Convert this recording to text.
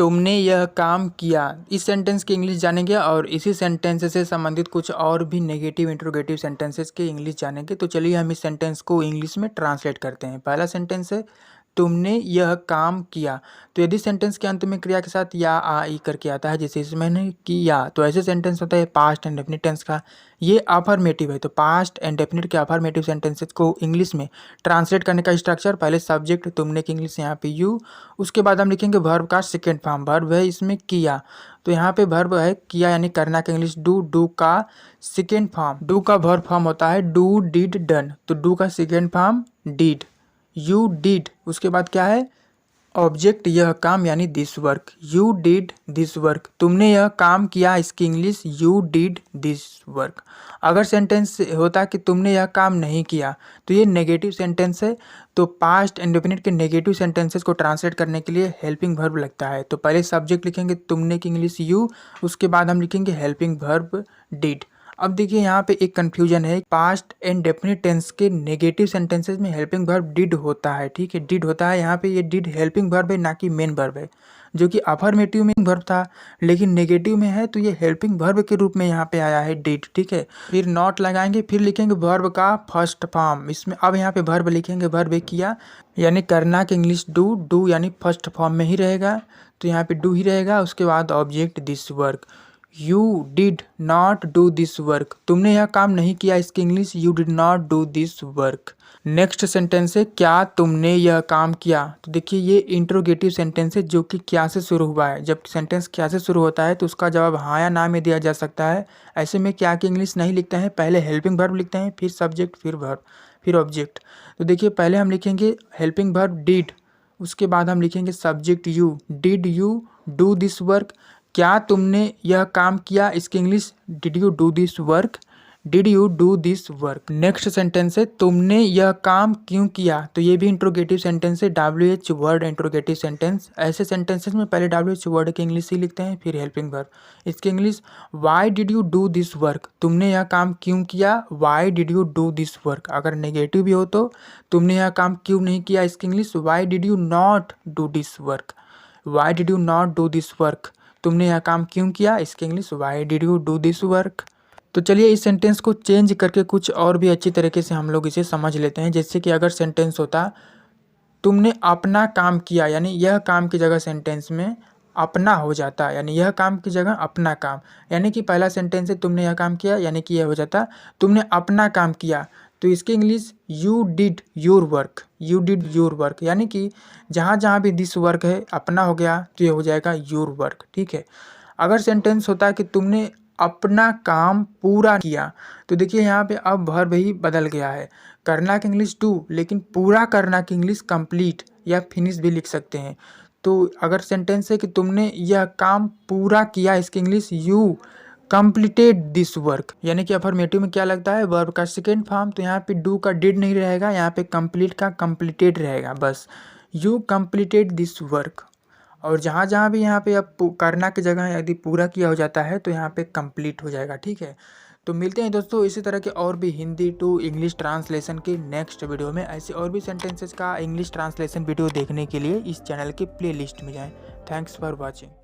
तुमने यह काम किया। इस सेंटेंस की इंग्लिश जानेंगे और इसी सेंटेंस से संबंधित कुछ और भी नेगेटिव इंट्रोगेटिव सेंटेंसेस की इंग्लिश जानेंगे। तो चलिए हम इस सेंटेंस को इंग्लिश में ट्रांसलेट करते हैं। पहला सेंटेंस है तुमने यह काम किया। तो यदि सेंटेंस के अंत में क्रिया के साथ या आ ई करके आता है, जैसे इसमें मैंने किया, तो ऐसे सेंटेंस होता है पास्ट एंड डेफिनिट टेंस का। ये अफर्मेटिव है, तो पास्ट एंड डेफिनिट के अफर्मेटिव सेंटेंसेस को इंग्लिश में ट्रांसलेट करने का स्ट्रक्चर, पहले सब्जेक्ट तुमने की इंग्लिश यहाँ पे यू, उसके बाद हम लिखेंगे वर्ब का सेकेंड फॉर्म। वर्ब है इसमें किया, तो यहाँ पे वर्ब है किया यानी करना का इंग्लिश डू। डू का सेकेंड फॉर्म, डू का वर्ब फॉर्म होता है डू डिड डन, तो डू का second form did. You did, उसके बाद क्या है ऑब्जेक्ट यह काम यानी this work. You did this work, तुमने यह काम किया, इसकी English you did this work. अगर सेंटेंस होता कि तुमने यह काम नहीं किया, तो ये नेगेटिव सेंटेंस है। तो पास्ट इंडेफिनिट के नेगेटिव सेंटेंसेस को ट्रांसलेट करने के लिए हेल्पिंग वर्ब लगता है। तो पहले सब्जेक्ट लिखेंगे तुमने की इंग्लिश यू, उसके बाद हम लिखेंगे हेल्पिंग वर्ब डिड। अब देखिए यहाँ पे एक कंफ्यूजन है, पास्ट एंड डेफिनिट टेंस के नेगेटिव सेंटेंसेस में हेल्पिंग वर्ब डिड होता है। ठीक है, डिड होता है, यहाँ पे ये डिड हेल्पिंग वर्ब है ना कि मेन वर्ब है, जो कि अफर्मेटिव में वर्ब था लेकिन नेगेटिव में है, तो ये हेल्पिंग वर्ब के रूप में यहाँ पे आया है डिड। ठीक है, फिर नॉट लगाएंगे, फिर लिखेंगे वर्ब का फर्स्ट फॉर्म। इसमें अब यहाँ पे वर्ब लिखेंगे, वर्ब किया यानी करना के इंग्लिश डू, डू यानी फर्स्ट फॉर्म में ही रहेगा, तो यहाँ पे डू ही रहेगा। उसके बाद object this work, you did not do this work, तुमने यह काम नहीं किया, इसकी English you did not do this work. Next sentence है क्या तुमने यह काम किया। तो देखिए ये इंट्रोगेटिव सेंटेंस है जो कि क्या से शुरू हुआ है। जब सेंटेंस क्या से शुरू होता है तो उसका जवाब हाँ या ना में दिया जा सकता है। ऐसे में क्या की इंग्लिश नहीं लिखते हैं, पहले हेल्पिंग वर्ब लिखते हैं, फिर सब्जेक्ट, फिर वर्ब, फिर ऑब्जेक्ट। तो देखिए पहले हम लिखेंगे हेल्पिंग वर्ब डिड, उसके बाद हम लिखेंगे subject you, did you do this work, क्या तुमने यह काम किया, इसकी English did you do this work, did you do this work. Next sentence है तुमने यह काम क्यों किया। तो ये भी इंट्रोगेटिव सेंटेंस है, WH वर्ड इंट्रोगेटिव सेंटेंस। ऐसे सेंटेंसेस में पहले WH वर्ड की इंग्लिश ही लिखते हैं, फिर हेल्पिंग वर्ब। इसकी English why did you do this work, तुमने यह काम क्यों किया, why did you do this work. अगर नेगेटिव भी हो तो तुमने यह काम क्यों नहीं किया, इसकी English why did you not do this work, why did you not do this work, तुमने यह काम क्यों किया, इसकी English why did you do this work. तो चलिए इस सेंटेंस को चेंज करके कुछ और भी अच्छी तरीके से हम लोग इसे समझ लेते हैं। जैसे कि अगर सेंटेंस होता तुमने अपना काम किया, यानी यह काम की जगह सेंटेंस में अपना हो जाता, यानी यह काम की जगह अपना काम, यानी कि पहला सेंटेंस है तुमने यह काम किया, यानी कि यह हो जाता तुमने अपना काम किया, तो इसकी English you did your work, you did your work, यानी कि जहाँ जहाँ भी दिस वर्क है अपना हो गया तो ये हो जाएगा योर वर्क। ठीक है, अगर सेंटेंस होता है कि तुमने अपना काम पूरा किया, तो देखिए यहाँ पे अब वर्ब ही बदल गया है, करना की इंग्लिश डू, लेकिन पूरा करना की इंग्लिश कंप्लीट या फिनिश भी लिख सकते हैं। तो अगर सेंटेंस है कि तुमने यह काम पूरा किया, इसकी English you completed this work, यानी कि अफर्मेटिव में क्या लगता है वर्ब का सेकेंड फॉर्म, तो यहाँ पे डू का डिड नहीं रहेगा, यहाँ पे कंप्लीट का कंप्लीटेड रहेगा, बस यू कंप्लीटेड दिस वर्क। और जहाँ जहाँ भी यहाँ पे अब करना की जगह यदि पूरा किया हो जाता है तो यहाँ पे कंप्लीट हो जाएगा। ठीक है, तो मिलते हैं दोस्तों इसी तरह के और भी हिंदी टू इंग्लिश ट्रांसलेशन के नेक्स्ट वीडियो में। ऐसे और भी सेंटेंसेस का इंग्लिश ट्रांसलेशन वीडियो देखने के लिए इस चैनल के प्लेलिस्ट में जाएं। Thanks for watching.